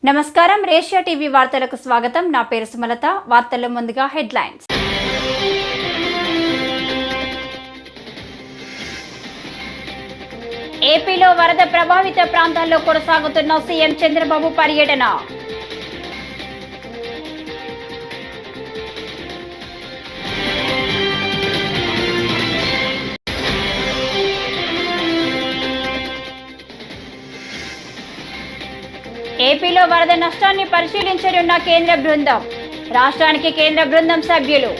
నమస్కారం రేషియా టీవీ వార్తలకు స్వాగతం. నా పేరు సుమలత. వార్తల్లో ముందుగా హెడ్లైన్స్. ఏపీలో వరద ప్రభావిత ప్రాంతాల్లో కొనసాగుతున్న సీఎం చంద్రబాబు పర్యటన. ఏపీలో వరద నష్టాన్ని పరిశీలించనున్న కేంద్ర బృందం. రాష్ట్రానికి కేంద్ర బృందం సభ్యులు.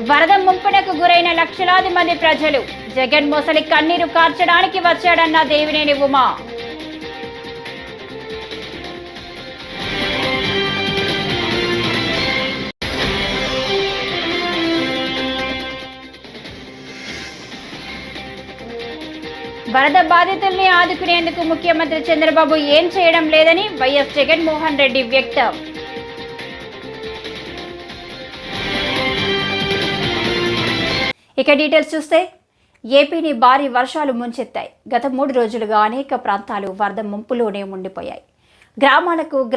వరద ముంపునకు గురైన లక్షలాది మంది ప్రజలు. జగన్ మొసలి కన్నీరు కార్చడానికి వచ్చాడన్న దేవినేని ఉమా. వరద బాధితుల్ని ఆదుకునేందుకు ముఖ్యమంత్రి చంద్రబాబు ఏం చేయడం లేదని వైఎస్ జగన్మోహన్ రెడ్డి వ్యక్తం. ఇక డీటెయిల్స్ చూస్తే ఏపీని భారీ వర్షాలు ముంచెత్తాయి. గత 3 రోజులుగా అనేక ప్రాంతాలు వరద ముంపులోనే ఉండిపోయాయి.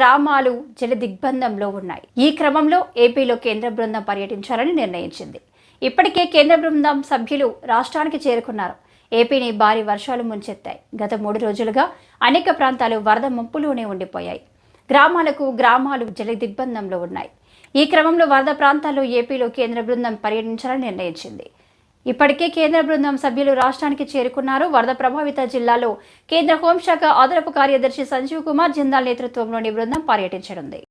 గ్రామాలు జల దిగ్బంధంలో ఉన్నాయి. ఈ క్రమంలో ఏపీలో కేంద్ర బృందం పర్యటించాలని నిర్ణయించింది. ఇప్పటికే కేంద్ర బృందం సభ్యులు రాష్ట్రానికి చేరుకున్నారు. ఏపీని భారీ వర్షాలు ముంచెత్తాయి. గత 3 రోజులుగా అనేక ప్రాంతాలు వరద ముంపులోనే ఉండిపోయాయి. గ్రామాలు జల దిగ్బంధంలో ఉన్నాయి. ఈ క్రమంలో వరద ప్రాంతాల్లో ఏపీలో కేంద్ర బృందం పర్యటించాలని నిర్ణయించింది. ఇప్పటికే కేంద్ర బృందం సభ్యులు రాష్ట్రానికి చేరుకున్నారు. వరద ప్రభావిత జిల్లాలో కేంద్ర హోంశాఖ అదనపు కార్యదర్శి సంజీవ్ కుమార్ జిందాల్ నేతృత్వంలోని బృందం పర్యటించనుంది.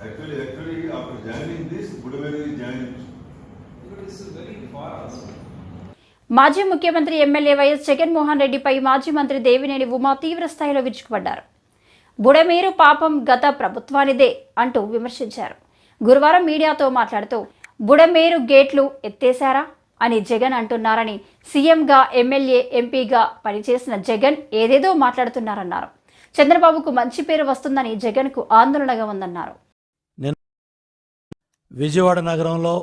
Actually, after joining this, Budaveri is joining. This is very far. మాజీ ముఖ్యమంత్రి ఎమ్మెల్యే వైఎస్ జగన్మోహన్ రెడ్డిపై మాజీ మంత్రి దేవినేని ఉమా తీవ్ర స్థాయిలో విరుచుకుపడ్డారు. బుడమేరు పాపం గత ప్రభుత్వానిదే అంటూ విమర్శించారు. గురువారం మీడియాతో మాట్లాడుతూ బుడమేరు గేట్లు ఎత్తేశారా అని జగన్ అంటున్నారని, సీఎంగా ఎమ్మెల్యే ఎంపీగా పనిచేసిన జగన్ ఏదేదో మాట్లాడుతున్నారన్నారు. చంద్రబాబుకు మంచి పేరు వస్తుందని జగన్కు ఆందోళనగా ఉందన్నారు. విజయవాడ నగరంలో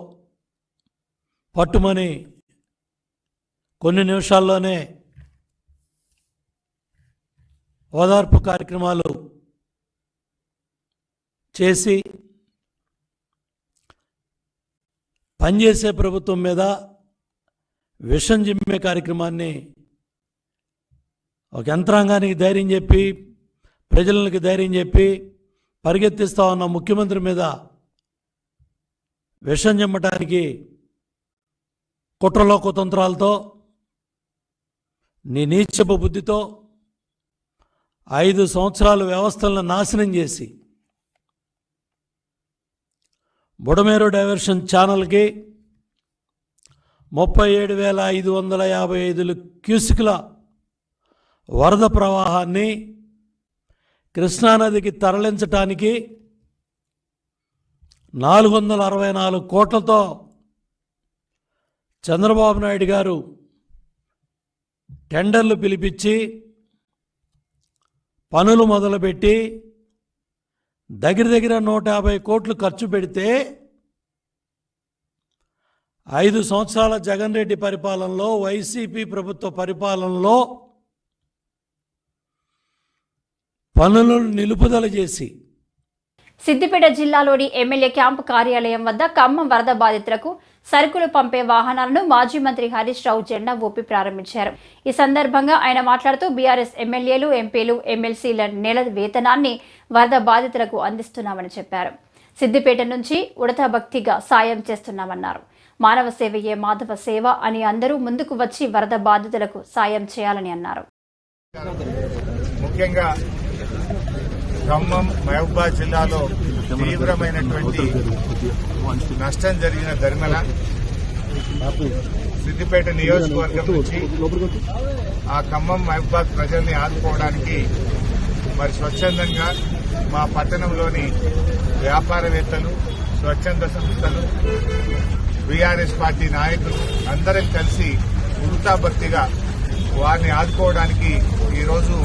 పట్టుమని కొన్ని నిమిషాల్లోనే ఓదార్పు కార్యక్రమాలు చేసి పనిచేసే ప్రభుత్వం మీద విషం జిమ్మే కార్యక్రమాన్ని ఒక యంత్రాంగానికి ధైర్యం చెప్పి, ప్రజలకి ధైర్యం చెప్పి పరిగెత్తిస్తా ఉన్న ముఖ్యమంత్రి మీద విషం చిమ్మటానికి కుట్రలో కుతంత్రాలతో, నీ నీచపు బుద్ధితో 5 సంవత్సరాలు వ్యవస్థలను నాశనం చేసి బుడమేరు డైవర్షన్ ఛానల్కి 37,555 క్యూసిక్ల వరద ప్రవాహాన్ని కృష్ణానదికి తరలించటానికి 464 కోట్లతో చంద్రబాబు నాయుడు గారు టెండర్లు పిలిపించి పనులు మొదలుపెట్టి దగ్గర 150 కోట్లు ఖర్చు పెడితే 5 సంవత్సరాల జగన్ రెడ్డి పరిపాలనలో, వైసీపీ ప్రభుత్వ పరిపాలనలో పనులను నిలుపుదల చేసి సిద్దిపేట జిల్లాలోని ఎమ్మెల్యే క్యాంపు కార్యాలయం వద్ద ఖమ్మం వరద బాధితులకు సరుకులు పంపే వాహనాలను మాజీ మంత్రి హరీష్ రావు జెండా ఊపి ప్రారంభించారు. ఈ సందర్భంగా ఆయన మాట్లాడుతూ బీఆర్ఎస్ ఎమ్మెల్యేలు, ఎంపీలు, ఎమ్మెల్సీల నెల వేతనాన్ని వరద బాధితులకు అందిస్తున్నామని చెప్పారు. సిద్దిపేట నుంచి ఉడతా భక్తిగా సాయం చేస్తున్నామన్నారు. మానవ సేవయే మాధవ సేవ అని అందరూ ముందుకు వచ్చి వరద బాధితులకు సాయం చేయాలని అన్నారు. ముఖ్యంగా ఖమ్మం, మహబూబాబాద్ జిల్లాలో తీవ్రమైనటువంటి నష్టం జరిగిన దరిమల సిద్దిపేట నియోజకవర్గం నుంచి ఆ ఖమ్మం, మహబూబాబాద్ ప్రజల్ని ఆదుకోవడానికి మరి స్వచ్ఛందంగా మా పట్టణంలోని వ్యాపారవేత్తలు, స్వచ్ఛంద సంస్థలు, బీఆర్ఎస్ పార్టీ నాయకులు అందరం కలిసి వృత్తాభక్తిగా వారిని ఆదుకోవడానికి ఈరోజు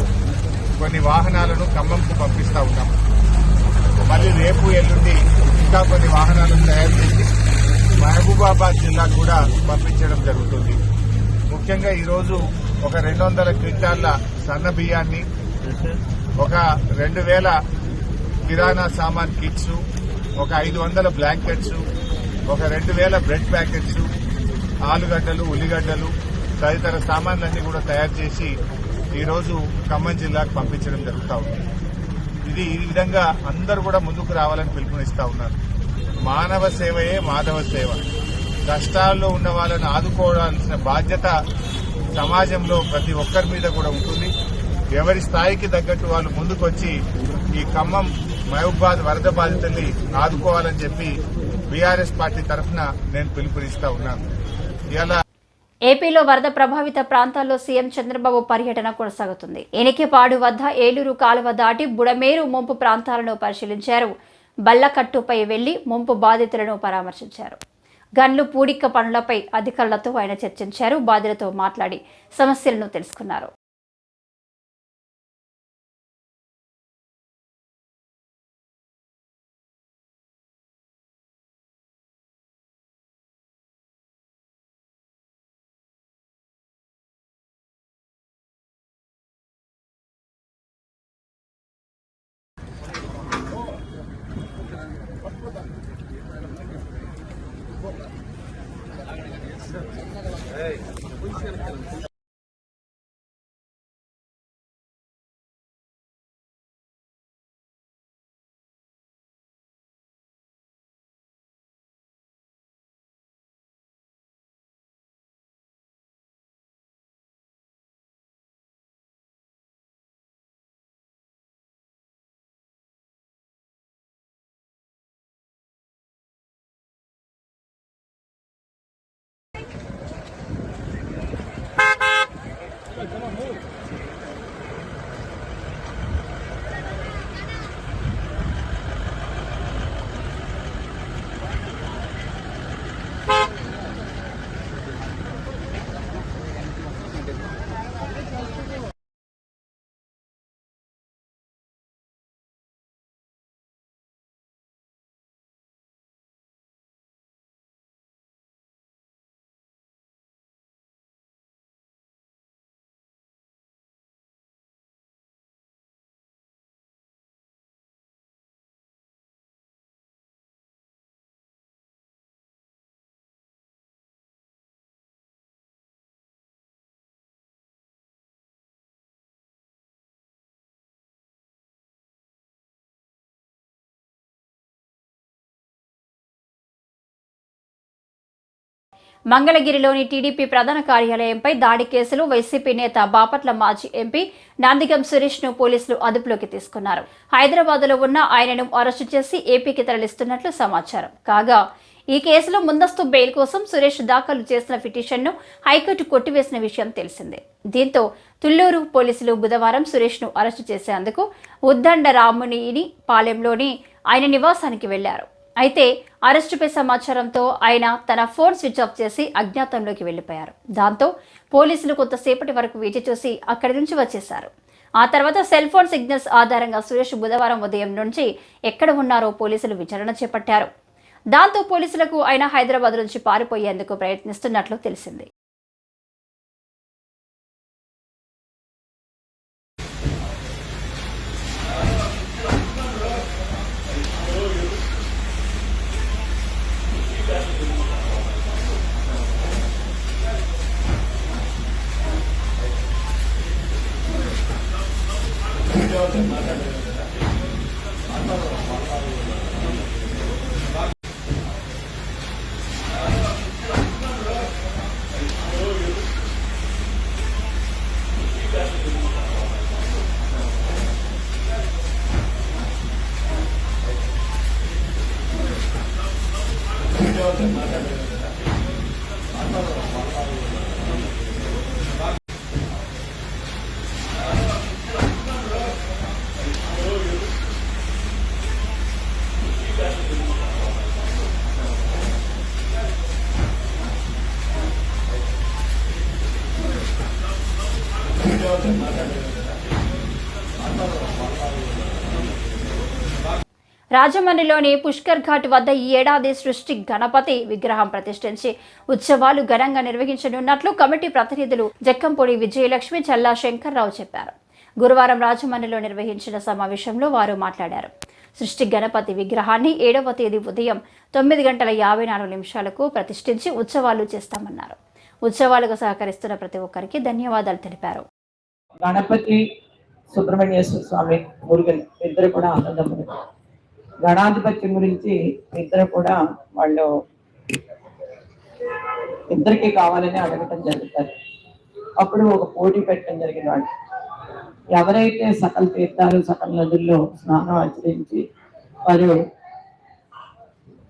కొన్ని వాహనాలను ఖమ్మంకు పంపిస్తా ఉన్నాం. మళ్ళీ రేపు, ఎల్లుండి ఇంకా కొన్ని వాహనాలను తయారు చేసి మహబూబాబాద్ జిల్లా కూడా పంపించడం జరుగుతుంది. ముఖ్యంగా ఈరోజు ఒక 200 క్వింటాళ్ల సన్న బియ్యాన్ని, ఒక 2000 కిరాణా సామాన్ కిట్స్, ఒక 500 బ్లాంకెట్స్, ఒక 2000 బ్రెడ్ ప్యాకెట్స్, ఆలుగడ్డలు, ఉల్లిగడ్డలు తదితర సామాన్లన్నీ కూడా తయారు చేసి ఈరోజు ఖమ్మం జిల్లాకు పంపించడం జరుగుతూ ఉంది. ఈ విధంగా అందరూ కూడా ముందుకు రావాలని పిలుపునిస్తా ఉన్నారు. మానవ సేవయే మాధవ సేవ. కష్టాల్లో ఉన్న వాళ్ళని ఆదుకోవాల్సిన బాధ్యత సమాజంలో ప్రతి ఒక్కరి మీద కూడా ఉంటుంది. ఎవరి స్థాయికి తగ్గట్టు వాళ్ళు ముందుకొచ్చి ఈ ఖమ్మం, మహబూబాబాద్ వరద బాధితుల్ని ఆదుకోవాలని చెప్పి బీఆర్ఎస్ పార్టీ తరఫున నేను పిలుపునిస్తా ఉన్నాను. ఇలా ఏపీలో వరద ప్రభావిత ప్రాంతాల్లో సీఎం చంద్రబాబు పర్యటన కొనసాగుతుంది. ఎనికేపాడు వద్ద ఏలూరు కాలువ దాటి బుడమేరు ముంపు ప్రాంతాలను పరిశీలించారు. బల్లకట్టుపై వెళ్లి ముంపు బాధితులను పరామర్శించారు. గన్లు పూడిక పనులపై అధికారులతో ఆయన చర్చించారు. బాధితులతో మాట్లాడి సమస్యలను తెలుసుకున్నారు. మంగళగిరిలోని టీడీపీ ప్రధాన కార్యాలయంపై దాడి కేసులో వైసీపీ నేత బాపట్ల మాజీ ఎంపీ నందిగం సురేష్ ను పోలీసులు అదుపులోకి తీసుకున్నారు. హైదరాబాద్లో ఉన్న ఆయనను అరెస్టు చేసి ఏపీకి తరలిస్తున్నట్లు సమాచారం. కాగా ఈ కేసులో ముందస్తు బెయిల్ కోసం సురేష్ దాఖలు చేసిన పిటిషన్ను హైకోర్టు కొట్టివేసిన విషయం తెలిసిందే. దీంతో తుళ్లూరు పోలీసులు బుధవారం సురేష్ ను అరెస్టు చేసేందుకు ఉద్దండరాముని పాలెంలోని ఆయన నివాసానికి వెళ్లారు. అయితే అరెస్టుపై సమాచారంతో ఆయన తన ఫోన్ స్విచ్ ఆఫ్ చేసి అజ్ఞాతంలోకి వెళ్లిపోయారు. దాంతో పోలీసులు కొంతసేపటి వరకు వేచి చూసి అక్కడి నుంచి వచ్చేశారు. ఆ తర్వాత సెల్ ఫోన్ సిగ్నల్స్ ఆధారంగా సురేష్ బుధవారం ఉదయం నుంచి ఎక్కడ ఉన్నారో పోలీసులు విచారణ చేపట్టారు. దాంతో పోలీసులకు ఆయన హైదరాబాద్ నుంచి పారిపోయేందుకు ప్రయత్నిస్తున్నట్లు తెలిసింది. రాజమండ్రిలోని పుష్కర్ ఘాట్ వద్ద ఈ ఏడాది సృష్టి గణపతి విగ్రహం ప్రతిష్ఠించి ఉత్సవాలు ఘనంగా నిర్వహించనున్నట్లు కమిటీ ప్రతినిధులు జక్కంపూడి విజయలక్ష్మి చల్లా శంకర్రావు చెప్పారు. గురువారం రాజమండ్రిలో నిర్వహించిన సమావేశంలో వారు మాట్లాడారు. సృష్టి గణపతి విగ్రహాన్ని 7వ తేదీ ఉదయం 9:54 ప్రతిష్ఠించి ఉత్సవాలు చేస్తామన్నారు. ఉత్సవాలకు సహకరిస్తున్న ప్రతి ఒక్కరికి ధన్యవాదాలు తెలిపారు. గణపతి సుబ్రహ్మణ్యేశ్వర స్వామి మురుగన్ ఇద్దరు కూడా ఆనందములు. గణాధిపత్యం గురించి ఇద్దరు కూడా వాళ్ళు ఇద్దరికి కావాలని అడగటం జరుగుతుంది. అప్పుడు ఒక పోటీ పెట్టడం జరిగింది. వాళ్ళు ఎవరైతే సకల తీర్థాలు సకల నదుల్లో స్నానం ఆచరించి వారు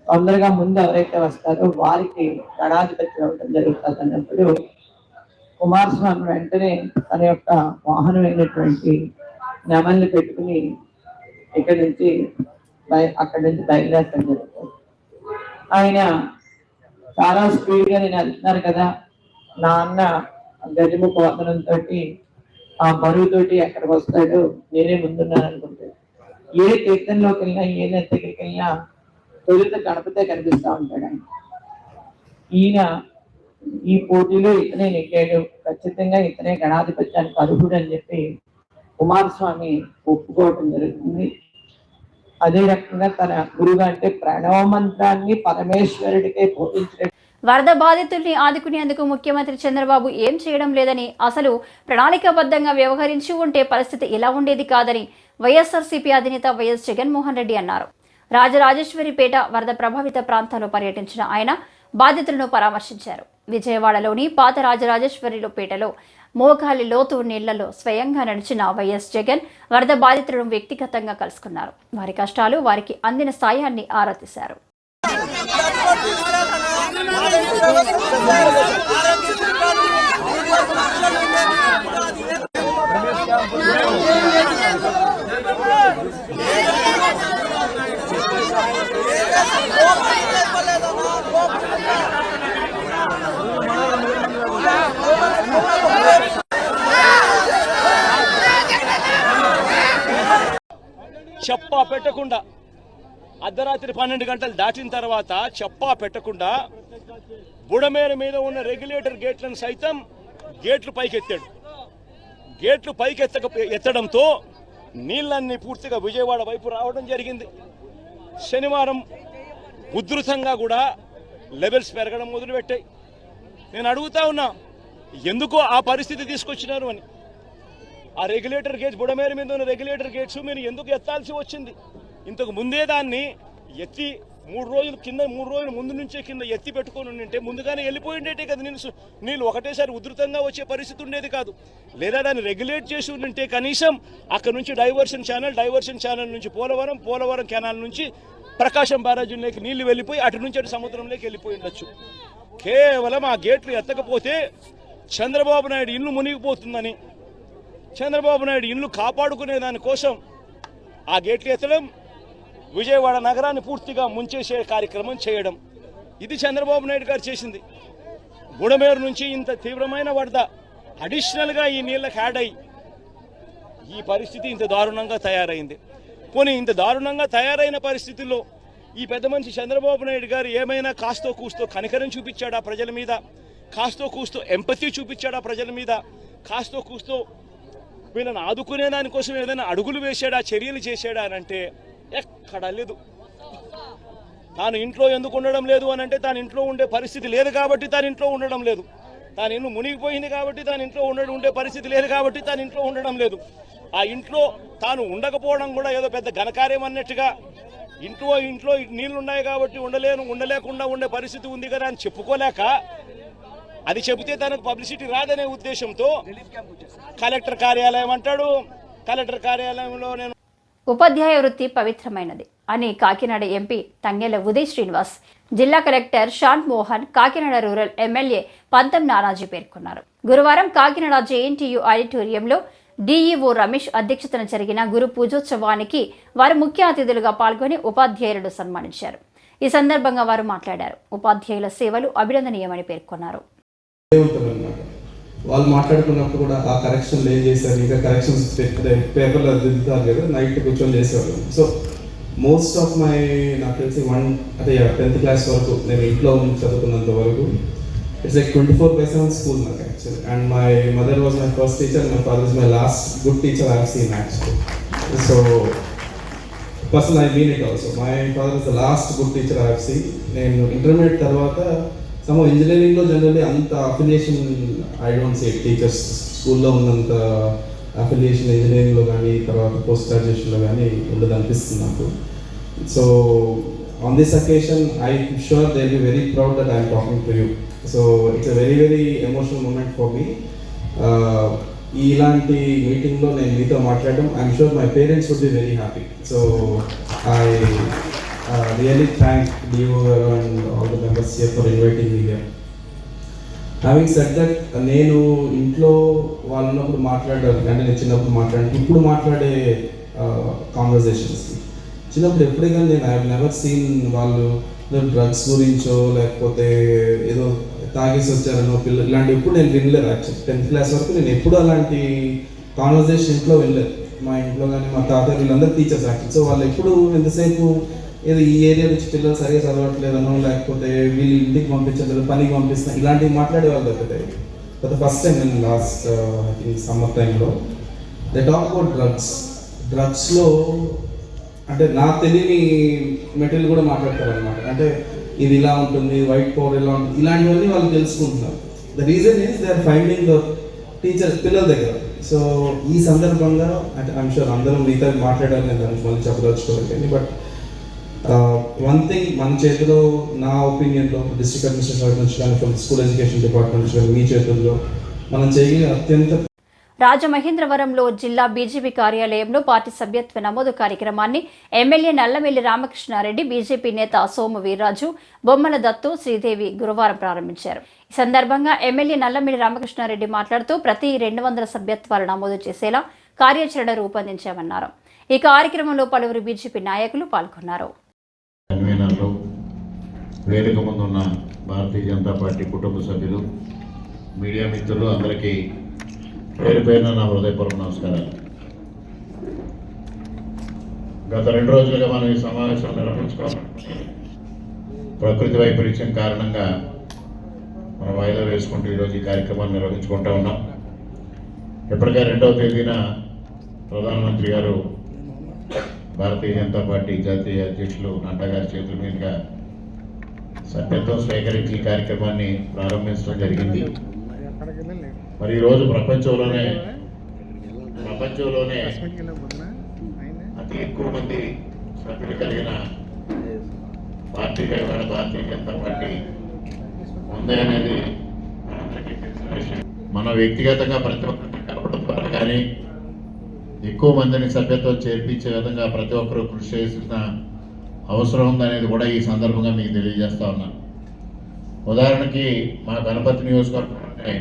తొందరగా ముందు ఎవరైతే వస్తారో వారికి గణాధిపత్యం ఇవ్వడం జరుగుతుంది అన్నప్పుడు కుమారస్వామి వెంటనే తన యొక్క వాహనమైనటువంటి నెమల్ని పెట్టుకుని అక్కడి నుంచి బయలుదేరటం జరుగుతుంది. ఆయన చాలా స్పీడ్గా నేను వెళ్తున్నారు కదా, నా అన్న గజముఖ వదనంతో ఆ బరువుతోటి ఎక్కడికి వస్తాడు, నేనే ముందున్నాను అనుకుంటాడు. ఏ తీర్థంలోకి వెళ్ళినా ఏ నది దగ్గరికి వెళ్ళినా తొలుత గణపతే కనిపిస్తూ ఉంటాడు ఆయన. ఈయన ఈ పోటీలో ఇతనే నెగ్గాడు, ఖచ్చితంగా ఇతనే గణాధిపత్యానికి అర్హుడు అని చెప్పి కుమారస్వామి ఒప్పుకోవటం జరుగుతుంది. అదే రకంగా తన గురువు అంటే ప్రణవ మంత్రాన్ని పరమేశ్వరుడికే బోధించడం. వరద బాధితుల్ని ఆదుకునేందుకు ముఖ్యమంత్రి చంద్రబాబు ఏం చేయడం లేదని, అసలు ప్రణాళికాబద్ధంగా వ్యవహరించి ఉంటే పరిస్థితి ఇలా ఉండేది కాదని వైఎస్ఆర్సీపీ అధినేత వైఎస్ జగన్మోహన్ రెడ్డి అన్నారు. రాజరాజేశ్వరిపేట వరద ప్రభావిత ప్రాంతాల్లో పర్యటించిన ఆయన బాధితులను పరామర్శించారు. విజయవాడలోని పాత రాజరాజేశ్వరిపేటలో మోకాలి లోతు నీళ్లలో స్వయంగా నడిచిన వైఎస్ జగన్ వరద బాధితులను వ్యక్తిగతంగా కలుసుకున్నారు. వారి కష్టాలు, వారికి అందిన సాయాన్ని ఆరా తీశారు. చెప్పా పెట్టకుండా అర్ధరాత్రి 12 గంటలు దాటిన తర్వాత చెప్పా పెట్టకుండా బుడమేర మీద ఉన్న రెగ్యులేటర్ గేట్లను సైతం గేట్లు పైకెత్తాడు. గేట్లు ఎత్తడంతో నీళ్ళన్నీ పూర్తిగా విజయవాడ వైపు రావడం జరిగింది. శనివారం ఉధృతంగా కూడా లెవెల్స్ పెరగడం మొదలుపెట్టాయి. నేను అడుగుతా ఉన్నా, ఎందుకో ఆ పరిస్థితి తీసుకొచ్చినారు అని. ఆ రెగ్యులేటర్ గేట్స్, బుడమేరు మీద ఉన్న రెగ్యులేటర్ గేట్స్ మీరు ఎందుకు ఎత్తాల్సి వచ్చింది? ఇంతకు ముందే దాన్ని ఎత్తి 3 రోజుల ముందు నుంచే కింద ఎత్తి పెట్టుకొని ఉంటే ముందుగానే వెళ్ళిపోయిండేటే కదా. నీళ్ళు ఒకటేసారి ఉధృతంగా వచ్చే పరిస్థితి ఉండేది కాదు. లేదా దాన్ని రెగ్యులేట్ చేసి ఉంటే కనీసం అక్కడ నుంచి డైవర్షన్ ఛానల్ నుంచి పోలవరం కెనాల్ నుంచి ప్రకాశం బ్యారేజీలోకి నీళ్లు వెళ్ళిపోయి అటు నుంచి అటు సముద్రంలోకి వెళ్ళిపోయి ఉండొచ్చు. కేవలం ఆ గేట్లు ఎత్తకపోతే చంద్రబాబు నాయుడు ఇల్లు మునిగిపోతుందని, చంద్రబాబు నాయుడు ఇల్లు కాపాడుకునే దానికోసం ఆ గేట్లు ఎత్తడం, విజయవాడ నగరాన్ని పూర్తిగా ముంచేసే కార్యక్రమం చేయడం, ఇది చంద్రబాబు నాయుడు గారు చేసింది. బుడమేరు నుంచి ఇంత తీవ్రమైన వరద అడిషనల్గా ఈ నీళ్ళకి యాడ్ అయ్యి ఈ పరిస్థితి ఇంత దారుణంగా తయారైంది. పోనీ ఇంత దారుణంగా తయారైన పరిస్థితుల్లో ఈ పెద్ద మనిషి చంద్రబాబు నాయుడు గారు ఏమైనా కాస్తో కూస్తో కనికరం చూపించాడా ప్రజల మీద? కాస్తో కూస్తో ఎంపతి చూపించాడా ప్రజల మీద? కాస్తో కూస్తో వీళ్ళని ఆదుకునే దానికోసం ఏదైనా అడుగులు వేసాడా, చర్యలు చేశాడా అని అంటే ఎక్కడా లేదు. తాను ఇంట్లో ఎందుకు ఉండడం లేదు అని అంటే తాను ఇంట్లో ఉండే పరిస్థితి లేదు కాబట్టి తాను ఇంట్లో ఉండడం లేదు. తాను ఇల్లు మునిగిపోయింది కాబట్టి తాను ఇంట్లో ఉండే పరిస్థితి లేదు కాబట్టి తాను ఇంట్లో ఉండడం లేదు. ఆ ఇంట్లో తాను ఉండకపోవడం కూడా ఏదో పెద్ద ఘనకార్యం అన్నట్టుగా ఇంట్లో నీళ్లున్నాయి కాబట్టి ఉండలేకుండా ఉండే పరిస్థితి ఉంది కదా అని చెప్పుకోలేక, అది చెబితే తనకు పబ్లిసిటీ రాదనే ఉద్దేశంతో కలెక్టర్ కార్యాలయం అంటాడు. కలెక్టర్ కార్యాలయంలో నేను ఉపాధ్యాయ వృత్తి పవిత్రమైనది అని కాకినాడ ఎంపీ తంగెళ్ల ఉదయ్ శ్రీనివాస్, జిల్లా collector Shan Mohan, Kakinada rural MLA Pantham Nanaji పేర్కొన్నారు. గురువారం కాకినాడ జేఎన్టీయూ ఆడిటోరియంలో డీఈఓ రమేష్ అధ్యక్షతన జరిగిన గురు పూజోత్సవానికి వారు ముఖ్య అతిథులుగా పాల్గొని ఉపాధ్యాయులను సన్మానించారు. ఈ సందర్భంగా వారు మాట్లాడారు. ఉపాధ్యాయుల సేవలు అభినందనీయమని పేర్కొన్నారు. వాళ్ళు మాట్లాడుకున్నప్పుడు కూడా ఆ కరెక్షన్లు ఏం చేశారు, ఇంకా కరెక్షన్స్ పేపర్లో దిద్దుతారు కదా, నైట్ కూర్చొని చేసేవాళ్ళు. సో మోస్ట్ ఆఫ్ మై నాకు తెలిసి 10th క్లాస్ వరకు నేను ఇంట్లో చదువుకున్నంత వరకు ఇట్స్ లైక్ 24/7 స్కూల్ నాకు actually. And my mother was my first teacher, my father is my last good teacher I have seen actually. So personal I mean it also, my father is the last good teacher I have seen. నేను intermediate తర్వాత some ఇంజనీరింగ్లో generally అంత affiliation I don't see teachers స్కూల్లో ఉన్నంత affiliation ఇంజనీరింగ్లో కానీ తర్వాత post గ్రాడ్యుయేషన్లో కానీ ఉండదు అనిపిస్తుంది నాకు. So on this occasion I'm sure they will be very proud that I'm talking to you. So it's a very very emotional moment for me. ఇలాంటి మీటింగ్లో నేను మీతో మాట్లాడడం I'm sure my parents would be very happy. So I really thank DO and all the members here for inviting me here. Having said that, నేను ఇంట్లో వాళ్ళు ఉన్నప్పుడు మాట్లాడారు అంటే నేను చిన్నప్పుడు మాట్లాడాను, ఇప్పుడు మాట్లాడే కాన్వర్జేషన్స్ చిన్నప్పుడు ఎప్పుడే కానీ నేను ఐ హావ్ నెవర్ సీన్ వాళ్ళు డ్రగ్స్ గురించో లేకపోతే ఏదో తాగేసి వచ్చారనో పిల్లలు ఇలాంటివి ఎప్పుడు నేను వినలేదు. యాక్చువల్లీ 10th క్లాస్ వరకు నేను ఎప్పుడు అలాంటి కాన్వర్జేషన్ ఇంట్లో వినలేదు. మా ఇంట్లో కానీ మా తాత వీళ్ళందరూ టీచర్స్ యాక్చువల్లీ. సో వాళ్ళు ఎప్పుడు ఎంతసేపు ఏదో ఈ ఏరియా నుంచి పిల్లలు సరిగా చదవట్లేదనో లేకపోతే వీళ్ళు ఇంటికి పంపించలేదు పనికి పంపిస్తాను ఇలాంటివి మాట్లాడేవాళ్ళు తప్పితే బట్ ఫస్ట్ టైం నేను లాస్ట్ ఐ థింక్ సమ్మర్ టైంలో దే టాక్ అబౌట్ డ్రగ్స్లో అంటే నాకు తెలియని మెటీరియల్ కూడా మాట్లాడతారు అనమాట. అంటే ఇది ఇలా ఉంటుంది, వైట్ పవర్ ఇలా ఉంటుంది, ఇలాంటివన్నీ వాళ్ళు తెలుసుకుంటున్నారు. The reason is they are finding the teachers పిల్లల దగ్గర. సో ఈ సందర్భంగా అంటే ఐఎమ్ షూర్ అందరూ మిగతా మాట్లాడారు, నేను దానికి మళ్ళీ చెప్పదలుచుకోవాలి. బట్ వన్ థింగ్ మన చేతిలో నా ఒపీనియన్లో డిస్ట్రిక్ట్ అడ్మినిస్ట్రేషన్ నుంచి కానీ ఫ్రమ్ స్కూల్ ఎడ్యుకేషన్ డిపార్ట్మెంట్ నుంచి కానీ మీ చేతుల్లో మనం చేయగలిగే అత్యంత రాజమహేంద్రవరంలో జిల్లా బీజేపీ కార్యాలయంలో పార్టీ సభ్యత్వ నమోదు కార్యక్రమాన్ని ఎమ్మెల్యే నల్లమెల్లి రామకృష్ణారెడ్డి, బీజేపీ నేత సోము వీర్రాజు, బొమ్మల దత్తు, శ్రీదేవి గురువారం ప్రారంభించారు. ఈ సందర్భంగా ఎమ్మెల్యే నల్లమెల్లి రామకృష్ణారెడ్డి మాట్లాడుతూ ప్రతి 200 సభ్యత్వాలు నమోదు చేసేలా కార్యాచరణ రూపొందించామన్నారు. ఈ కార్యక్రమంలో పలువురు బీజేపీ నాయకులు పాల్గొన్నారు. వేదిక ముందు ఉన్న భారతీయ జనతా పార్టీ కుటుంబ సభ్యులు, మీడియా మిత్రులు అందరికీ పేరు పేరున నా హృదయపూర్వక నమస్కారాలు. గత 2 రోజులుగా మనం ఈ సమావేశం నిర్వహించుకోవాలి. ప్రకృతి వైపరీత్యం కారణంగా మనం వాయిదా వేసుకుంటూ ఈరోజు ఈ కార్యక్రమాన్ని నిర్వహించుకుంటూ ఉన్నాం. ఎప్పటికే 2వ తేదీన ప్రధానమంత్రి గారు భారతీయ జనతా పార్టీ జాతీయ అధ్యక్షులు నడ్డా గారి చేతుల మీదుగా సభ్యత్వం స్వీకరించి ఈ కార్యక్రమాన్ని ప్రారంభించడం జరిగింది. మరి ఈరోజు ప్రపంచంలోనే అతి ఎక్కువ మంది సభ్యులు కలిగిన పార్టీగా ఇవాళ భారతీయ జనతా పార్టీ ఉంది అనేది మనందరికీ తెలిసిన విషయం. మనం వ్యక్తిగతంగా ప్రతి ఒక్కరికి కలపడం ద్వారా కానీ ఎక్కువ మందిని సభ్యత్వం చేర్పించే విధంగా ప్రతి ఒక్కరూ కృషి చేసిన అవసరం ఉందనేది కూడా ఈ సందర్భంగా మీకు తెలియజేస్తా ఉన్నాను. ఉదాహరణకి మా గణపతి నియోజకవర్గం అంటే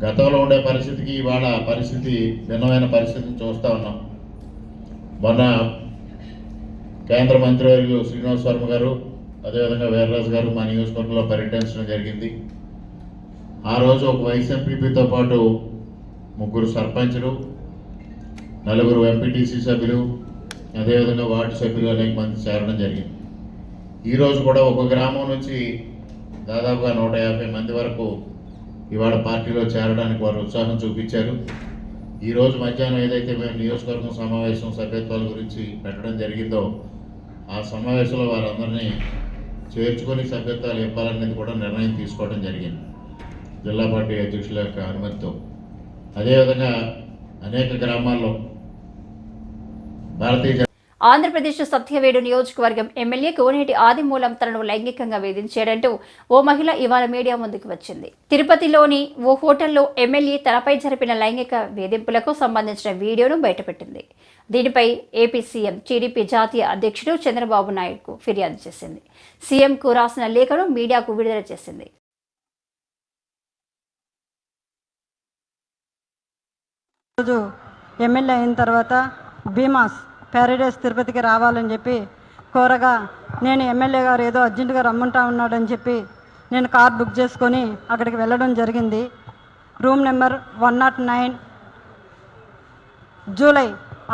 గతంలో ఉండే పరిస్థితికి ఇవాళ పరిస్థితి భిన్నమైన పరిస్థితిని చూస్తూ ఉన్నాం. మొన్న కేంద్ర మంత్రివర్యులు శ్రీనివాస్ వర్మ గారు అదేవిధంగా వీర్రాజు గారు మా నియోజకవర్గంలో పర్యటించడం జరిగింది. ఆ రోజు ఒక వైస్ ఎంపీపీతో పాటు 3 సర్పంచులు, 4 ఎంపీటీసీ సభ్యులు, అదేవిధంగా వార్డు సభ్యులు అనేక మంది చేరడం జరిగింది. ఈరోజు కూడా ఒక గ్రామం నుంచి దాదాపుగా 150 మంది వరకు ఇవాళ పార్టీలో చేరడానికి వారు ఉత్సాహం చూపించారు. ఈరోజు మధ్యాహ్నం ఏదైతే మేము నియోజకవర్గం సమావేశం సభ్యత్వాల గురించి పెట్టడం జరిగిందో ఆ సమావేశంలో వారందరినీ చేర్చుకొని సభ్యత్వాలు ఇవ్వాలనేది కూడా నిర్ణయం తీసుకోవడం జరిగింది జిల్లా పార్టీ అధ్యక్షుల యొక్క అనుమతితో. అదేవిధంగా అనేక గ్రామాల్లో భారతీయ ఆంధ్రప్రదేశ్ సత్యవేడు నియోజకవర్గం ఎమ్మెల్యే కోనేటి ఆదిమూలం తనను లైంగికంగా వేధించాడంటూ ఓ మహిళ ఇవాళ మీడియా ముందుకు వచ్చింది. తిరుపతిలోని ఓ హోటల్లో ఎమ్మెల్యే తనపై జరిపిన లైంగిక వేధింపులకు సంబంధించిన వీడియోను బయటపెట్టింది. దీనిపై ఏపీ సీఎం టీడీపీ జాతీయ అధ్యక్షుడు చంద్రబాబు నాయుడుకు ఫిర్యాదు చేసింది. సీఎంకు రాసిన లేఖను మీడియాకు విడుదల చేసింది. రోజు ఎమ్మెల్యే అయిన తర్వాత భీమాస్ ప్యారడైస్ తిరుపతికి రావాలని చెప్పి కోరగా నేను ఎమ్మెల్యే గారు ఏదో అర్జెంటుగా రమ్మంటా ఉన్నాడని చెప్పి నేను కార్ బుక్ చేసుకొని అక్కడికి వెళ్ళడం జరిగింది. రూమ్ నెంబర్ 109 జూలై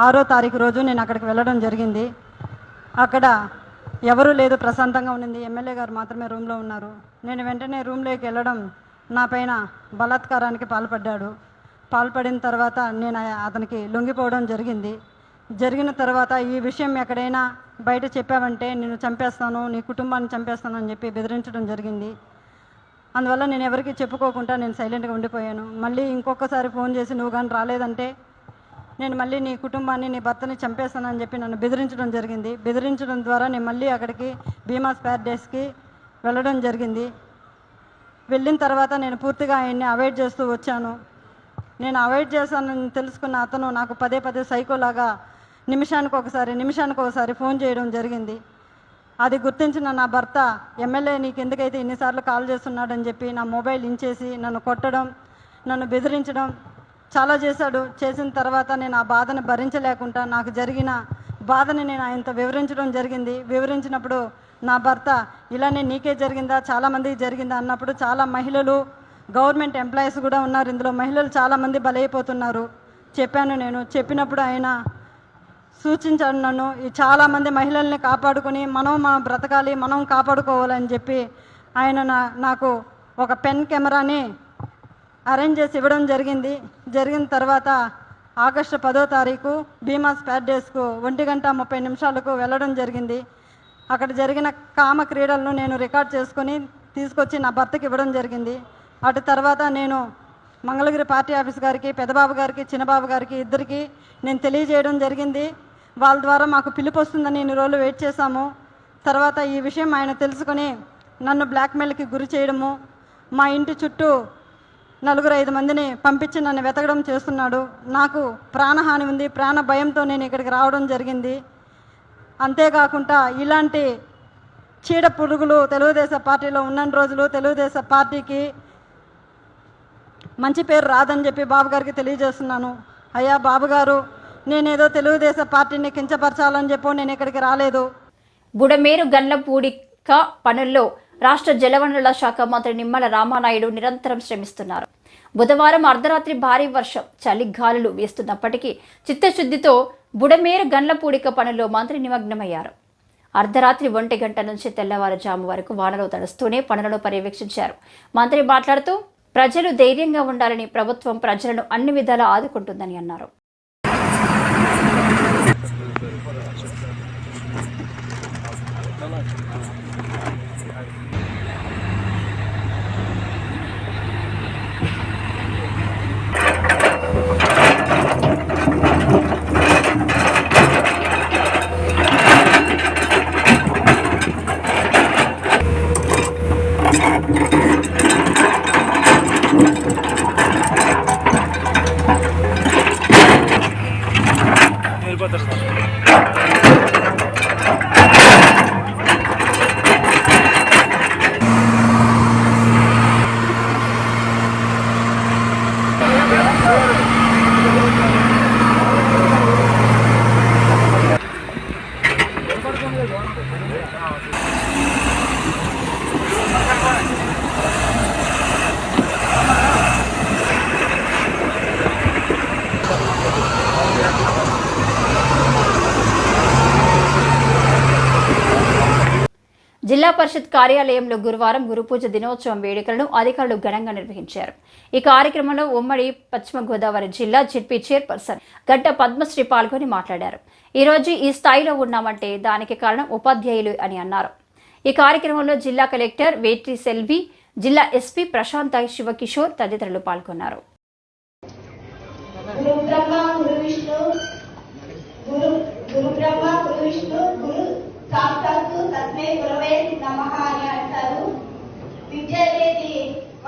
6వ తారీఖు రోజు నేను అక్కడికి వెళ్ళడం జరిగింది. అక్కడ ఎవరూ లేదు, ప్రశాంతంగా ఉండింది. ఎమ్మెల్యే గారు మాత్రమే రూమ్లో ఉన్నారు. నేను వెంటనే రూమ్లోకి వెళ్ళడం నా పైన బలాత్కారానికి పాల్పడిన తర్వాత నేను అతనికి లొంగిపోవడం జరిగిన తర్వాత ఈ విషయం ఎక్కడైనా బయట చెప్పావంటే నేను చంపేస్తాను, నీ కుటుంబాన్ని చంపేస్తాను అని చెప్పి బెదిరించడం జరిగింది. అందువల్ల నేను ఎవరికి చెప్పుకోకుండా నేను సైలెంట్గా ఉండిపోయాను. మళ్ళీ ఇంకొకసారి ఫోన్ చేసి నువ్వు కానీ రాలేదంటే నేను మళ్ళీ నీ కుటుంబాన్ని, నీ భర్తని చంపేస్తానని చెప్పి నన్ను బెదిరించడం జరిగింది. బెదిరించడం ద్వారా నేను మళ్ళీ అక్కడికి భీమాస్ ప్యారడైస్కి వెళ్ళడం జరిగింది. వెళ్ళిన తర్వాత నేను పూర్తిగా ఆయన్ని అవాయిడ్ చేస్తూ వచ్చాను. నేను అవాయిడ్ చేశానని తెలుసుకున్న అతను నాకు పదే సైకోలాగా నిమిషానికి ఒకసారి ఫోన్ చేయడం జరిగింది. అది గుర్తించిన నా భర్త ఎమ్మెల్యే నీకు ఎందుకైతే ఇన్నిసార్లు కాల్ చేస్తున్నాడని చెప్పి నా మొబైల్ ఇంచేసి నన్ను కొట్టడం, నన్ను బెదిరించడం చాలా చేశాడు. చేసిన తర్వాత నేను ఆ బాధను భరించలేకుండా నాకు జరిగిన బాధని నేను ఆయనతో వివరించినప్పుడు నా భర్త ఇలానే నీకే జరిగిందా, చాలామందికి జరిగిందా అన్నప్పుడు చాలా మహిళలు, గవర్నమెంట్ ఎంప్లాయీస్ కూడా ఉన్నారు, ఇందులో మహిళలు చాలామంది బలైపోతున్నారు నేను చెప్పినప్పుడు ఆయన సూచించాడు నన్ను ఈ చాలామంది మహిళల్ని కాపాడుకొని మనం బ్రతకాలి, మనం కాపాడుకోవాలని చెప్పి ఆయన నాకు ఒక పెన్ కెమెరాని అరేంజ్ చేసి ఇవ్వడం జరిగిన తర్వాత ఆగస్టు 10వ తారీఖు భీమాస్ ప్యారడైస్కు 1:30 వెళ్ళడం జరిగింది. అక్కడ జరిగిన కామ క్రీడలను నేను రికార్డ్ చేసుకొని తీసుకొచ్చి నా భర్తకి ఇవ్వడం జరిగింది. అటు తర్వాత నేను మంగళగిరి పార్టీ ఆఫీస్ గారికి, పెద్దబాబు గారికి, చిన్నబాబు గారికి ఇద్దరికి నేను తెలియజేయడం జరిగింది. వాళ్ళ ద్వారా మాకు పిలుపు వస్తుందని ఇన్ని రోజులు వెయిట్ చేశాము. తర్వాత ఈ విషయం ఆయన తెలుసుకొని నన్ను బ్లాక్మెయిల్కి గురి చేయడము, మా ఇంటి చుట్టూ 4-5 మందిని పంపించి నన్ను వెతకడం చేస్తున్నాడు. నాకు ప్రాణహాని ఉంది, ప్రాణ భయంతో నేను ఇక్కడికి రావడం జరిగింది. అంతేకాకుండా ఇలాంటి చీడ పురుగులు తెలుగుదేశం పార్టీలో ఉన్న రోజులు తెలుగుదేశం పార్టీకి మంచి పేరు రాదని చెప్పి బాబు గారికి తెలియజేస్తున్నాను. అయ్యా బాబు గారు, నేనేదో తెలుగుదేశం పార్టీని కించపరచాలని చెప్పి నేను ఇక్కడికి రాలేదు. బుడమేరు గండ్లపూడిక పనుల్లో రాష్ట్ర జలవనరుల శాఖ మంత్రి నిమ్మల రామానాయుడు నిరంతరం శ్రమిస్తున్నారు. బుధవారం అర్ధరాత్రి భారీ వర్షం, చలి గాలులు వీస్తున్నప్పటికీ చిత్తశుద్ధితో బుడమేరు గండ్లపూడిక పనుల్లో మంత్రి నిమగ్నమయ్యారు. అర్ధరాత్రి 1 గంట నుంచి తెల్లవారుజాము వరకు వానలో తడుస్తూనే పనులను పర్యవేక్షించారు. మంత్రి మాట్లాడుతూ ప్రజలు ధైర్యంగా ఉండాలని, ప్రభుత్వం ప్రజలను అన్ని విధాలా ఆదుకుంటుందని అన్నారు. జిల్లా పరిషత్ కార్యాలయంలో గురువారం గురుపూజ దినోత్సవం వేడుకలను అధికారులు ఘనంగా నిర్వహించారు. ఈ కార్యక్రమంలో ఉమ్మడి పశ్చిమ గోదావరి జిల్లా జెడ్పీ చైర్పర్సన్ గడ్డ పద్మశ్రీ పాల్గొని మాట్లాడారు. ఈ రోజు ఈ స్థాయిలో ఉన్నామంటే దానికి కారణం ఉపాధ్యాయులు అని అన్నారు. ఈ కార్యక్రమంలో జిల్లా కలెక్టర్ వేట్రి సెల్వి, జిల్లా ఎస్పీ ప్రశాంత శివకిషోర్ తదితరులు పాల్గొన్నారు. గురు బ్రహ్మ గురు విష్ణు గురు గురు బ్రహ్మ గురు విష్ణు గురు సాక్షాత్తు తస్మై గురవే నమః అని అంటారు. విద్య అనేది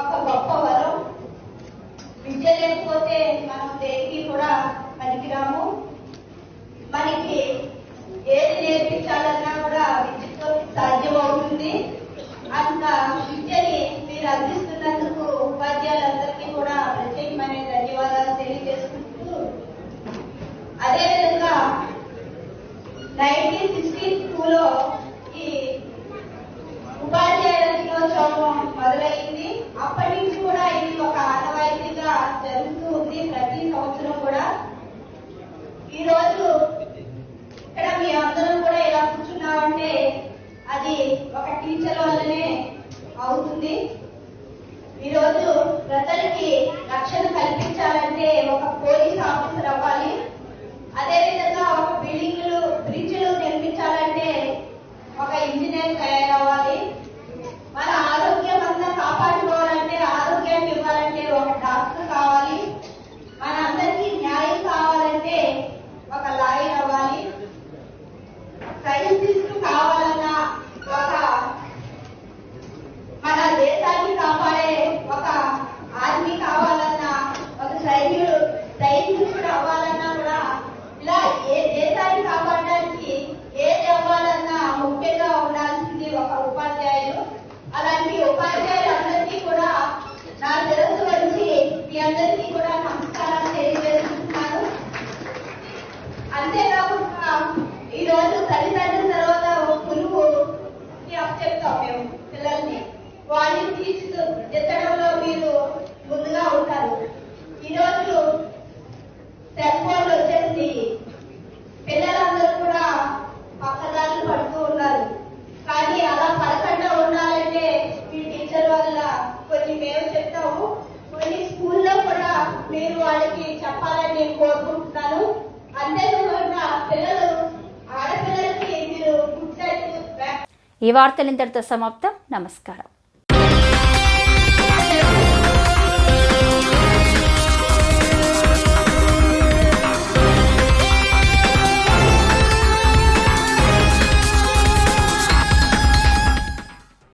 ఒక గొప్ప వరం. విద్య లేకపోతే మనం దేనికి కూడా పనికిరాము. మనకి ఏది నేర్పించాలన్నా కూడా విద్యతో సాధ్యం అవుతుంది. అంత విద్యని మీరు అందిస్తున్నందుకు ఉపాధ్యాయులందరికీ కూడా ప్రత్యేకమైన ధన్యవాదాలు తెలియజేసుకుంటూ, అదేవిధంగా 1962లో ఈ ఉపాధ్యాయుల దినోత్సవం మొదలైంది. అప్పటి నుంచి కూడా ఇది ఒక ఆనవాయితీగా జరుగుతూ ఉంది ప్రతి సంవత్సరం కూడా. ఈ రోజు ఇక్కడ మీ అందరం కూడా ఇలా కూర్చున్నామంటే అది ఒక టీచర్ వల్లనే అవుతుంది. ఈరోజు ప్రజలకి రక్షణ కల్పించాలంటే ఒక పోలీస్ ఆఫీసర్ అవ్వాలి. అదేవిధంగా ఒక బ్రిడ్జ్లు నిర్మించాలంటే ఒక ఇంజనీర్ తయారవ్వాలి. మన ఆరోగ్యం అంతా కాపాడుకోవాలంటే, ఆరోగ్యాన్ని ఇవ్వాలంటే ఒక డాక్టర్ కావాలి. మన అందరికీ న్యాయం కావాలంటే ఒక లాయర్ అవ్వాలి. సైంటిస్ట్ కావాలన్నా, ఒక మన దేశాన్ని కాపాడే ఒక ఆర్మీ కావాలన్నా, ఒక సైనికుడు అవ్వాలన్నా కూడా ఇలా ఏ దేశాన్ని కాపాడడానికి ఏది అవ్వాలన్నా ముఖ్యంగా ఉండాల్సింది ఒక ఉపాధ్యాయులు. అలాంటి ఉపాధ్యాయులందరికీ కూడా నా శిరస్సు వచ్చి మీ అందరికీ కూడా నమస్కారాలు తెలియజేస్తున్నాను. అంతేకాకుండా ఈరోజు తల్లిదండ్రుల తర్వాత ఒక గురువు చెప్తాం మేము పిల్లల్ని. వాళ్ళని తీర్చిదిద్దడంలో మీరు ముందుగా ఉంటారు. ఈరోజు సెల్ ఫోన్లు వచ్చేసి పిల్లలందరూ కూడా పక్కదారులు పడుతూ ఉన్నారు. కానీ అలా పడకుండా ఉండాలంటే మీ టీచర్ వల్ల కొన్ని మేము చెప్తాము, కొన్ని స్కూల్లో కూడా మీరు వాళ్ళకి చెప్పాలని నేను కోరుకుంటున్నాను. అంతేకాకుండా ఆడపిల్లలకి మీరు ఈ వార్తలు ఇంతటితో సమాప్తం. నమస్కారం.